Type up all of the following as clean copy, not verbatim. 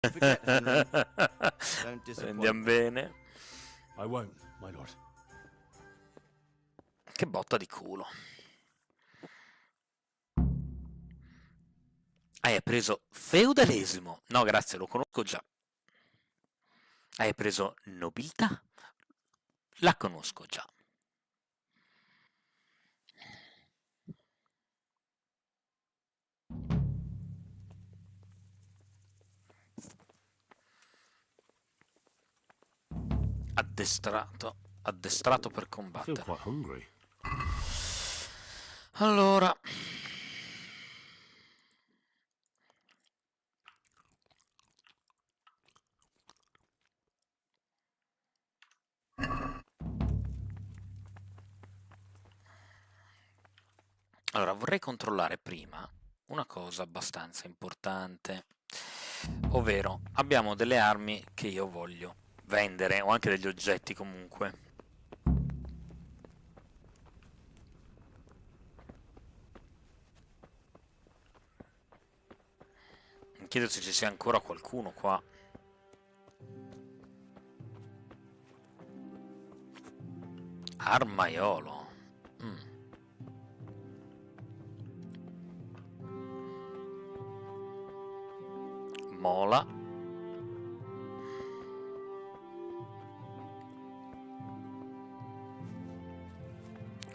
Forget Henry. Don't disappoint. Andiamo bene. I won't, my lord. Che botta di culo. Hai preso feudalesimo. No, grazie, lo conosco già. Hai preso nobiltà. La conosco già. Addestrato per I feel combattere. quite hungry. Allora, vorrei controllare prima una cosa abbastanza importante, ovvero abbiamo delle armi che io voglio vendere, o anche degli oggetti comunque. Mi chiedo se ci sia ancora qualcuno qua. Armaiolo. Mola.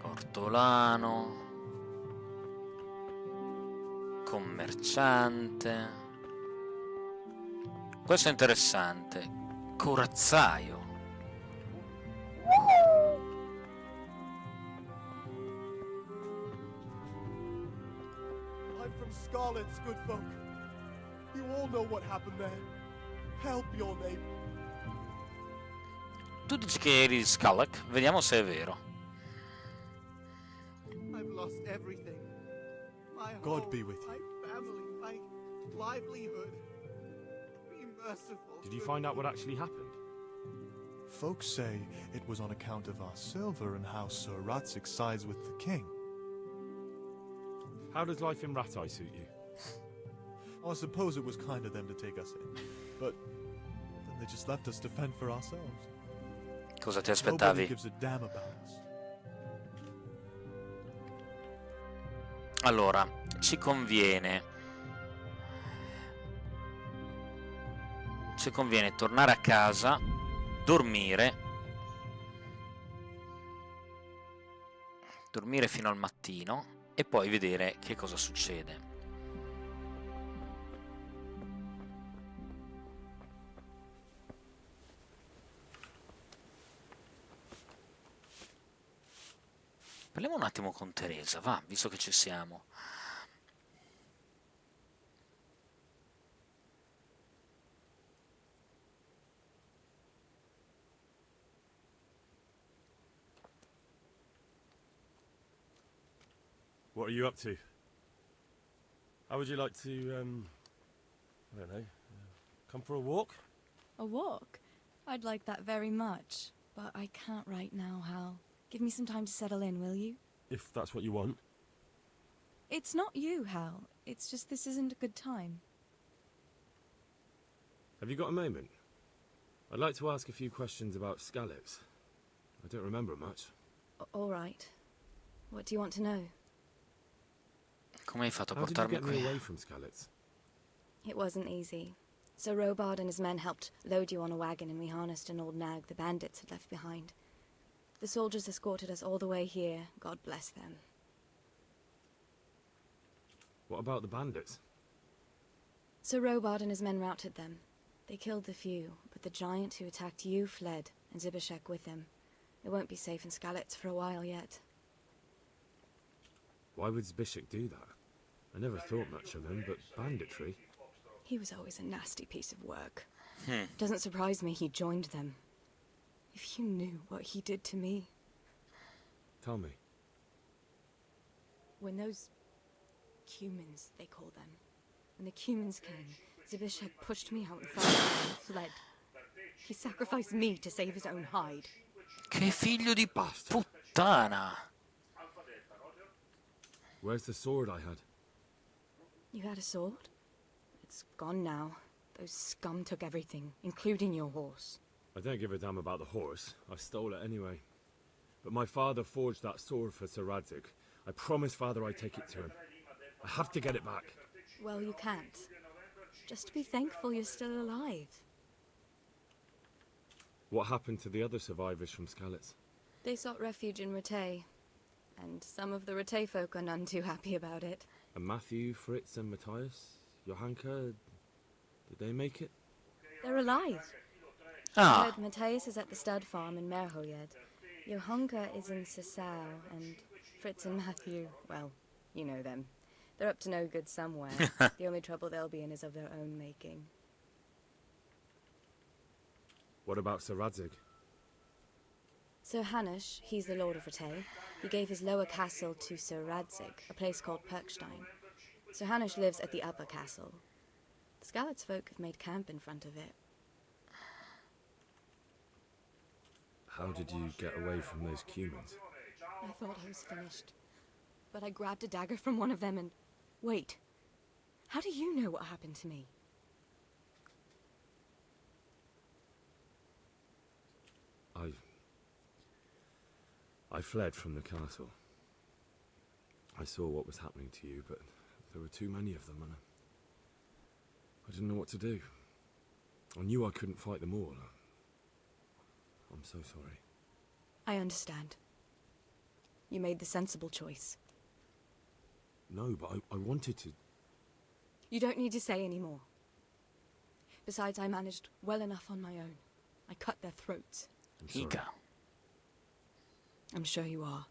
Ortolano. Commerciante. Questo è interessante. Corazzaio. I'm from Scarlet's, good folk. You all know what happened there. Help your neighbor. Tu dici che eri Scarlet? Vediamo se è vero. I've lost everything. My God home, be with you. my family, my livelihood. Be merciful. Did you find out what actually happened? Folks say it was on account of our silver and how Sir Ratzik sides with the king. How does life in Ratai suit you? I suppose it was kind of them to take us in, but then they just left us to fend for ourselves. Cosa ti Nobody aspettavi? gives a damn about us. Allora, ci conviene tornare a casa, dormire fino al mattino e poi vedere che cosa succede. Parliamo un attimo con Teresa, va, visto che ci siamo. What are you up to? How would you like to, I don't know, come for a walk? A walk? I'd like that very much. But I can't right now, Hal. Give me some time to settle in, will you? If that's what you want. It's not you, Hal. It's just this isn't a good time. Have you got a moment? I'd like to ask a few questions about Skalitz. I don't remember much. All right. What do you want to know? Come hai fatto a How did you portarmi get me qui? away from Skalitz? It wasn't easy. Sir Robard and his men helped load you on a wagon and we harnessed an old nag the bandits had left behind. The soldiers escorted us all the way here, God bless them. What about the bandits? Sir Robard and his men routed them. They killed the few, but the giant who attacked you fled, and Zibishek with him. It won't be safe in Skalitz for a while yet. Why would Zbyszek do that? I never thought much of him, but banditry? He was always a nasty piece of work. Doesn't surprise me he joined them. If you knew what he did to me. Tell me. When those humans, they call them, when the humans came, Zbyszek pushed me out in front of them and fled. He sacrificed me to save his own hide. Che figlio di Bastard. puttana! Where's the sword I had? You had a sword? It's gone now. Those scum took everything, including your horse. I don't give a damn about the horse. I stole it anyway. But my father forged that sword for Sir Radzig. I promised father I'd take it to him. I have to get it back. Well, you can't. Just be thankful you're still alive. What happened to the other survivors from Skalitz? They sought refuge in Ratay, and some of the Ratay folk are none too happy about it. And Matthew, Fritz and Matthias? Johanka? Did they make it? They're alive. I Ah, heard Matthias is at the stud farm in Merhoyed. Johanka is in Sasau, and Fritz and Matthew, well, you know them. They're up to no good somewhere. The only trouble they'll be in is of their own making. What about Sir Radzig? Sir Hanush, he's the Lord of Ratay. He gave his lower castle to Sir Radzig, a place called Perkstein. Sir Hanush lives at the upper castle. The Skalitz folk have made camp in front of it. How did you get away from those Cumans? I thought I was finished. But I grabbed a dagger from one of them and... Wait. How do you know what happened to me? I fled from the castle. I saw what was happening to you, but there were too many of them, and I didn't know what to do. I knew I couldn't fight them all. I'm so sorry. I understand. You made the sensible choice. No, but I wanted to... You don't need to say any more. Besides, I managed well enough on my own. I cut their throats. I'm sorry. Ica. I'm sure you are.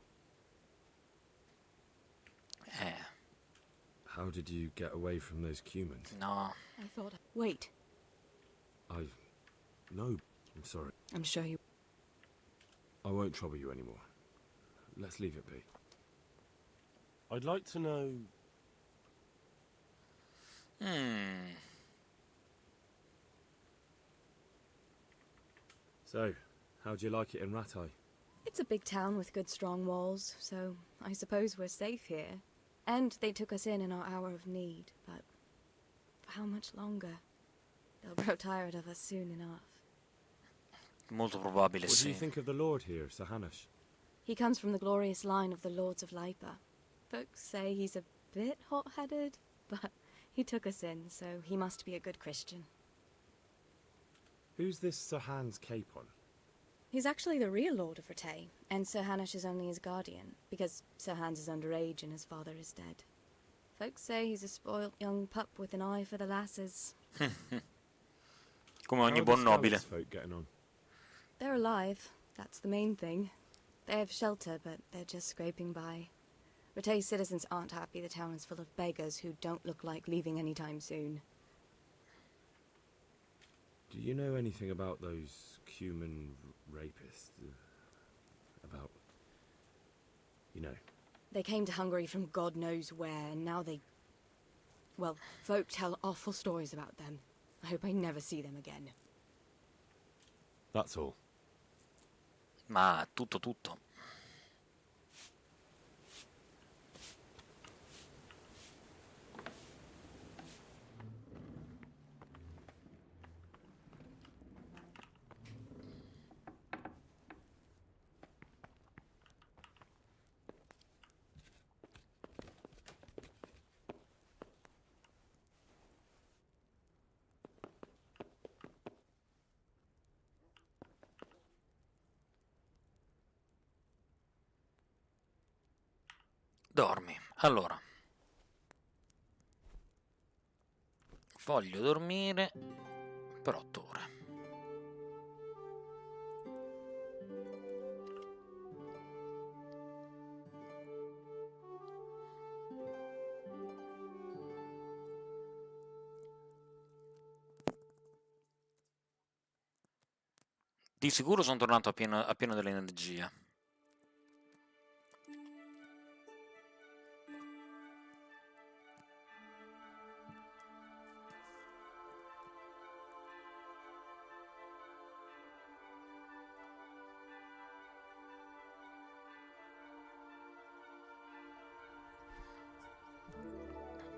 How did you get away from those Cumans? No. I thought... Wait. No, I'm sorry. I'm sure you... I won't trouble you anymore. Let's leave it be. I'd like to know... So, how'd you like it in Ratay? It's a big town with good strong walls, so I suppose we're safe here. And they took us in our hour of need, but for how much longer? They'll grow tired of us soon enough. Molto probabile, What do sì. you think of the Lord here, Sir Hanush? He comes from the glorious line of the Lords of Lipa. Folks say he's a bit hot-headed, but he took us in, so he must be a good Christian. Who's this Sir Hans cape on? He's actually the real Lord of Ratay, and Sir Hanush is only his guardian, because Sir Hans is underage and his father is dead. Folks say he's a spoilt young pup with an eye for the lasses. Come How ogni are buon the nobile. Skalitz folk getting on? They're alive, that's the main thing. They have shelter, but they're just scraping by. Ratay citizens aren't happy the town is full of beggars who don't look like leaving anytime soon. Do you know anything about those Cuman rapists? About... you know... They came to Hungary from God knows where, and now they... Well, folk tell awful stories about them. I hope I never see them again. That's all. Ma tutto. Dormi. Allora. Voglio dormire per 8 ore. Di sicuro sono tornato a pieno dell'energia.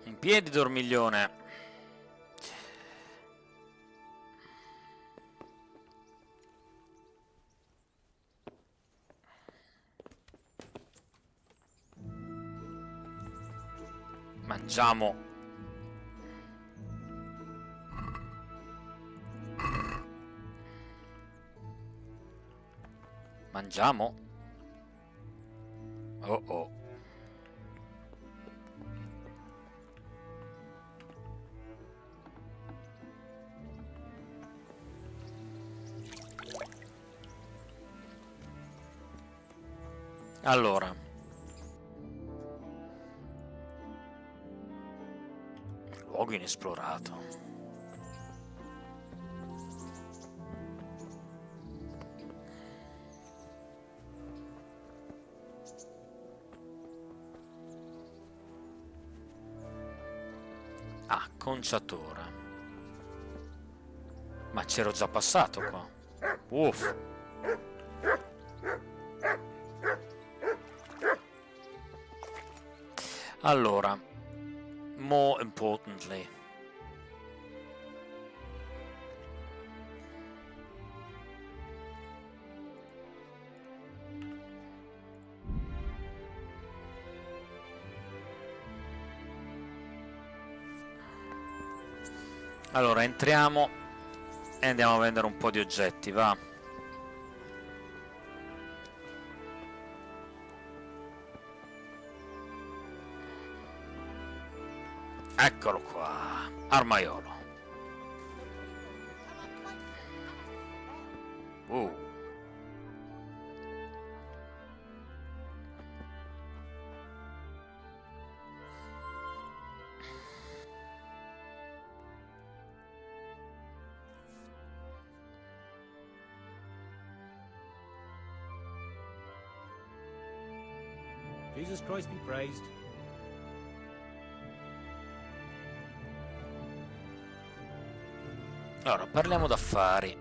In piedi, dormiglione. Mangiamo. Mangiamo. Oh oh. Allora, luogo inesplorato. Ah, conciatora. Ma c'ero già passato qua. Uff. Allora, more importantly, allora entriamo e andiamo a vendere un po' di oggetti, va. Eccolo qua, armaiolo. Jesus Christ be praised. Allora, parliamo d'affari.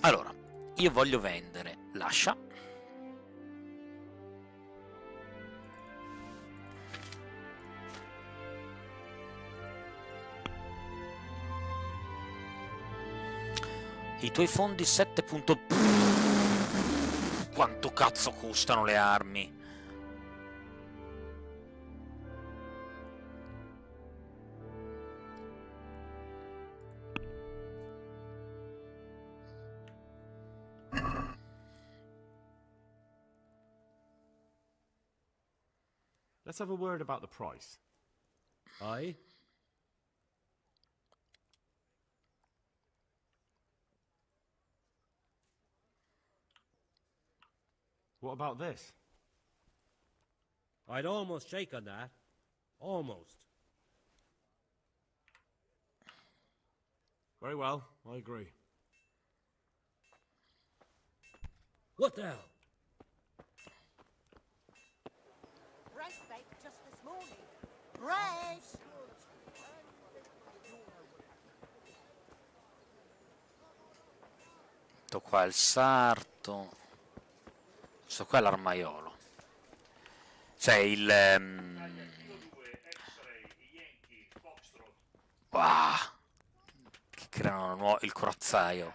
Allora, io voglio vendere l'ascia. I tuoi fondi 7 punto... Quanto cazzo costano le armi? Let's have a word about the price. Aye? What about this? I'd almost shake on that. Almost. Very well, I agree. What the hell? Bread baked just this morning. Bread! Tutto qua il sarto. Questo qua è l'armaiolo. Cioè il... Wow! Che creano il corazzaio.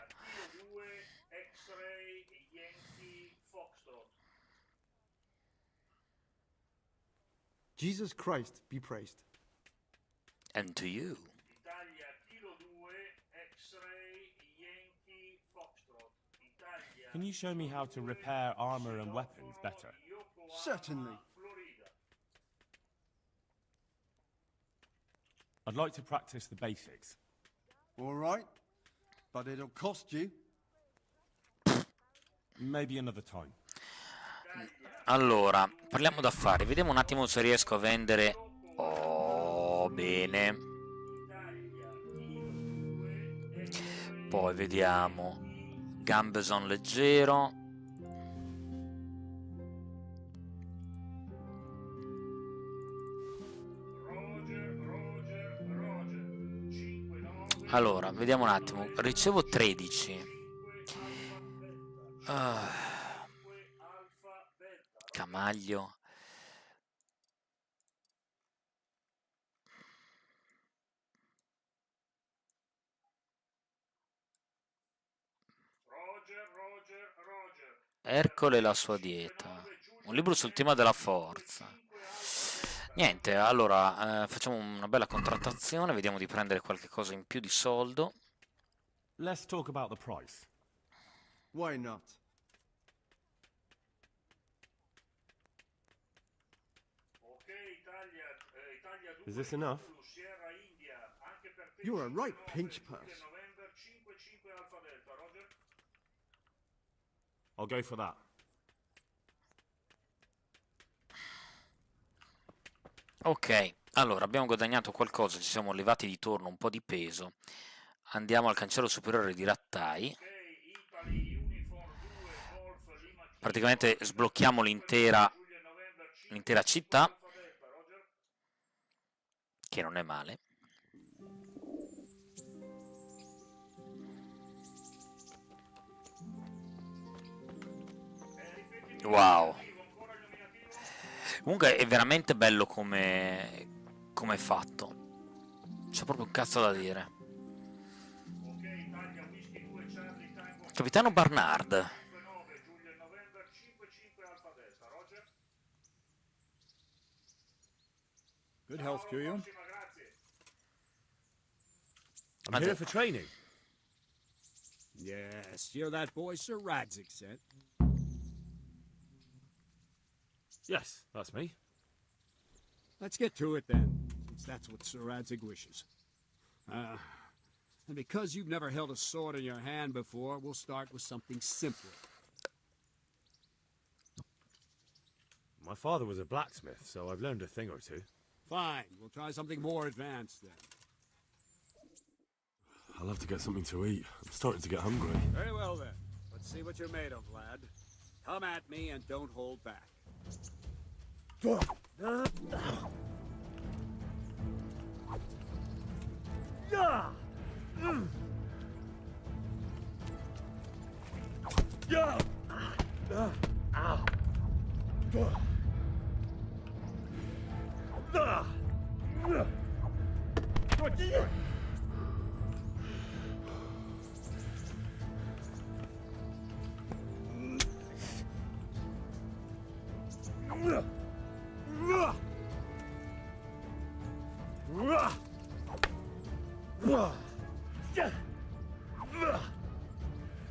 Jesus Christ be praised. And to you. Can you show me how to repair armor and weapons better? Certainly. I'd like to practice the basics. All right. But it'll cost you. Maybe another time. Allora, parliamo d'affari. Vediamo un attimo se riesco a vendere... Oh, bene. Poi vediamo... Gambeson leggero. Allora, vediamo un attimo. Ricevo 13. Camaglio. Ercole e la sua dieta. Un libro sul tema della forza. Niente, allora facciamo una bella contrattazione, vediamo di prendere qualche cosa in più di soldo. Let's talk about the price. Why not? Is this enough? You're a right pinch purse. I'll go for that. Ok, allora abbiamo guadagnato qualcosa, ci siamo levati di torno un po' di peso. Andiamo al cancello superiore di Rattai. Praticamente sblocchiamo l'intera città, che non è male. Wow. Comunque è veramente bello come è fatto. C'è proprio un cazzo da dire. Capitano Barnard. Good health to you. I'm here for training. Yes, you're that boy Sir Radzik sent. Yes, that's me. Let's get to it then, since that's what Sir Radzik wishes. And because you've never held a sword in your hand before, we'll start with something simpler. My father was a blacksmith, so I've learned a thing or two. Fine, we'll try something more advanced then. I'll have to get something to eat. I'm starting to get hungry. Very well then. Let's see what you're made of, lad. Come at me and don't hold back.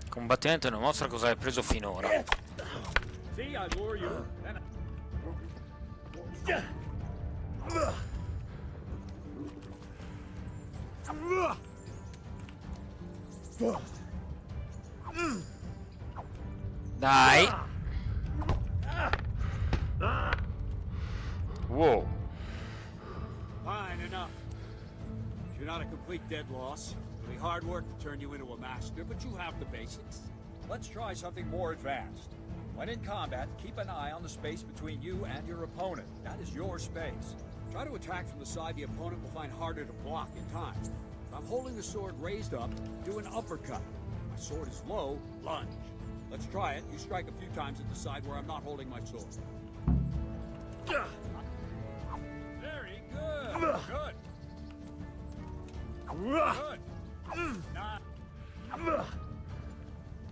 Combattimento non mostra cosa hai preso finora. See, I lure you. Dai. Wow. Fine enough. You're not a complete dead loss. It'll be hard work to turn you into a master, but you have the basics. Let's try something more advanced. When in combat, keep an eye on the space between you and your opponent. That is your space. Try to attack from the side the opponent will find harder to block in time. If I'm holding the sword raised up, do an uppercut. If my sword is low, lunge. Let's try it. You strike a few times at the side where I'm not holding my sword. Very good. Good. Good.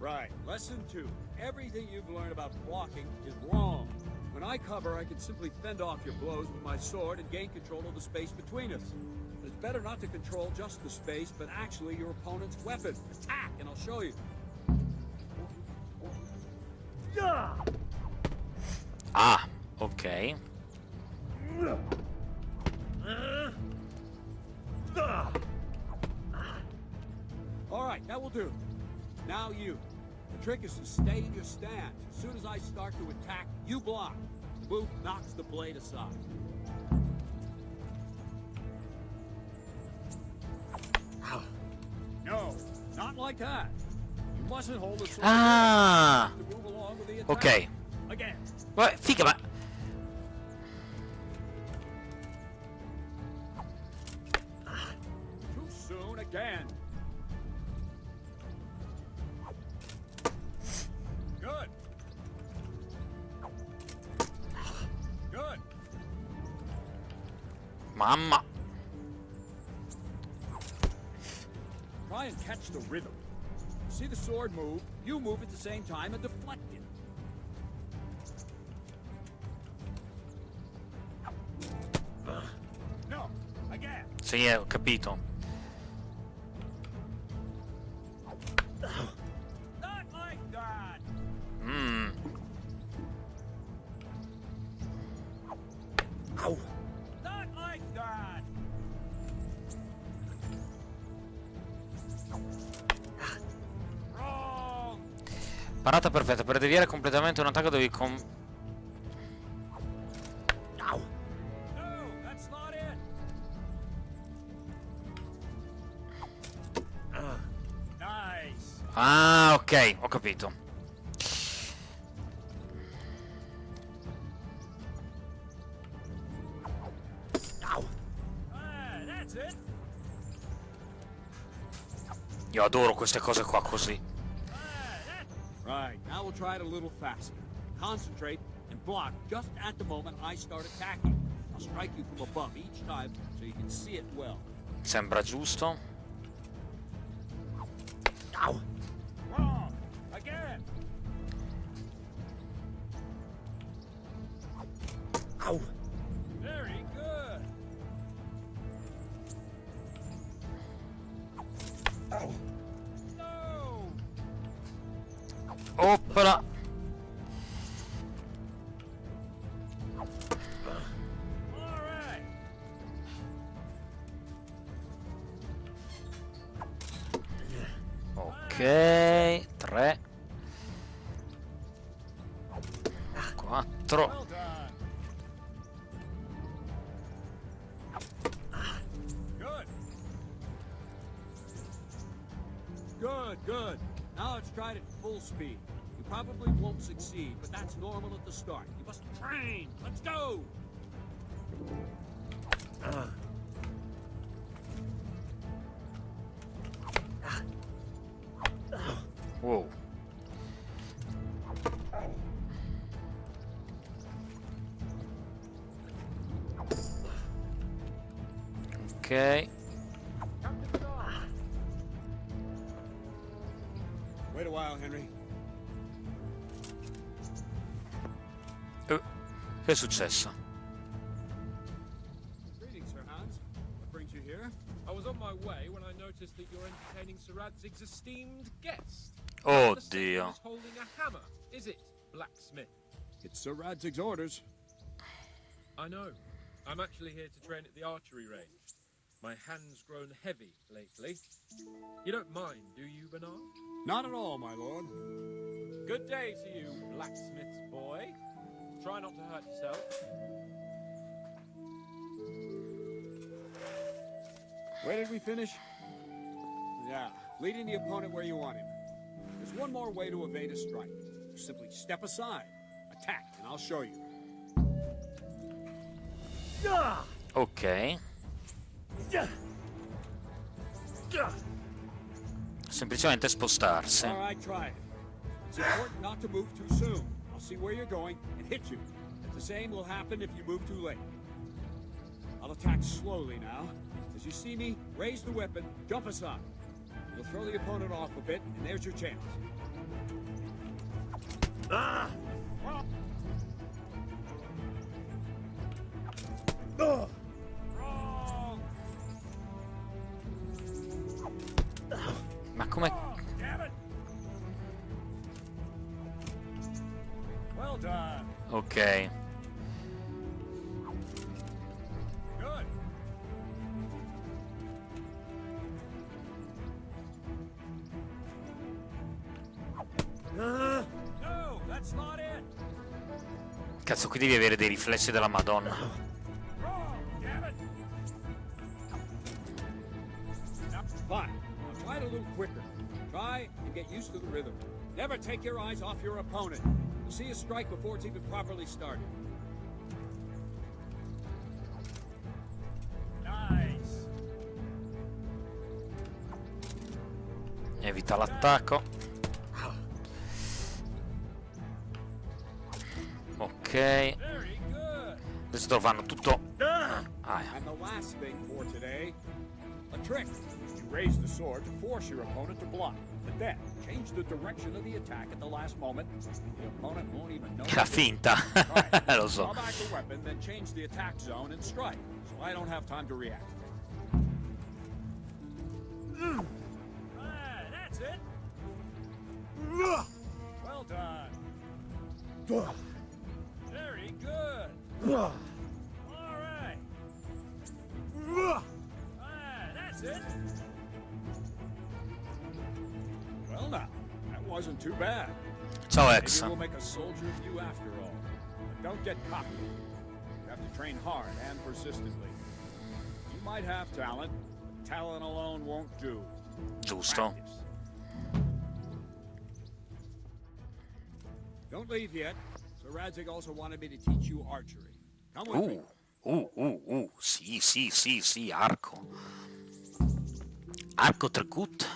Right. Lesson 2. Everything you've learned about blocking is wrong. When I cover, I can simply fend off your blows with my sword and gain control of the space between us. But it's better not to control just the space, but actually your opponent's weapon. Attack, and I'll show you. Ah, ok. All right, that will do. Now you. The trick is to stay in your stance. As soon as I start to attack, you block. The move knocks the blade aside. No, not like that. You mustn't hold the sword Ah, to move along with the attack. ok. Again. Figa, ma... Too soon again. Good. Good. Mamma. Try and catch the rhythm. See the sword move, you move at the same time and deflect it. Sì, ho capito. Not like that. Not like that. Wrong. Parata perfetta. Per deviare completamente un attacco devi No, that's not it. Nice. Ah, ok, ho capito. That's it. Io adoro queste cose qua così. Right, now we'll try it a little faster. Concentrate and block just at the moment I start attacking. I'll strike you from above each time so you can see it well. Sembra giusto. Wrong. Again. Very good. No. Oppala. All right. Ok, 3 4. Well done. Good. Good, good. Now let's try it at full speed. You probably won't succeed, but that's normal at the start. You must train. Let's go. Wow. Ok. Wait a while, Henry. Che è successo? Greetings, Sir Hans. What brings you here? I was on my way when I noticed that you're entertaining Sir Radzig's esteemed guest. Oh, The Dio. is holding a hammer, is it, blacksmith? It's Sir Radzig's orders. I know. I'm actually here to train at the archery range. My hand's grown heavy lately. You don't mind, do you, Bernard? Not at all, my lord. Good day to you, blacksmith's boy. Try not to hurt yourself. Where did we finish? Yeah, leading the opponent where you want him. There's one more way to evade a strike. Simply step aside, attack, and I'll show you. Ok. Semplicemente spostarsi. All right, try it. It's important not to move too soon. I'll see where you're going and hit you. And the same will happen if you move too late. I'll attack slowly now. As you see me, raise the weapon, jump aside. You'll throw the opponent off a bit, and there's your chance. Wrong. Ma come... Damn it. Well done. Ok. Good. No, that's not it. Cazzo, qui devi avere dei riflessi della Madonna. Wrong, damn it. Now, fine. Now try it a little quicker. Try and get used to the rhythm. Never take your eyes off your opponent. You'll see a strike before it's even properly started. Nice. Evita l'attacco. Ok. Very good. Adesso lo fanno tutto. Ah, And the last thing for today, a trick. You raise the sword to force your opponent to block, but then change the direction of the attack at the last moment. The opponent won't even know. La finta. Lo so. Draw back the weapon, then change the attack zone and strike, so I don't have time to react. done. Very good. All right. That's it. Well, now, that wasn't too bad. Ciao Ex. Maybe we'll make a soldier of you after all. But don't get cocky. You have to train hard and persistently. You might have talent, but talent alone won't do. Giusto. Practice. Don't leave yet. So Radzig also wanted me to teach you archery. Come with me. Sì, arco. Arco trecut.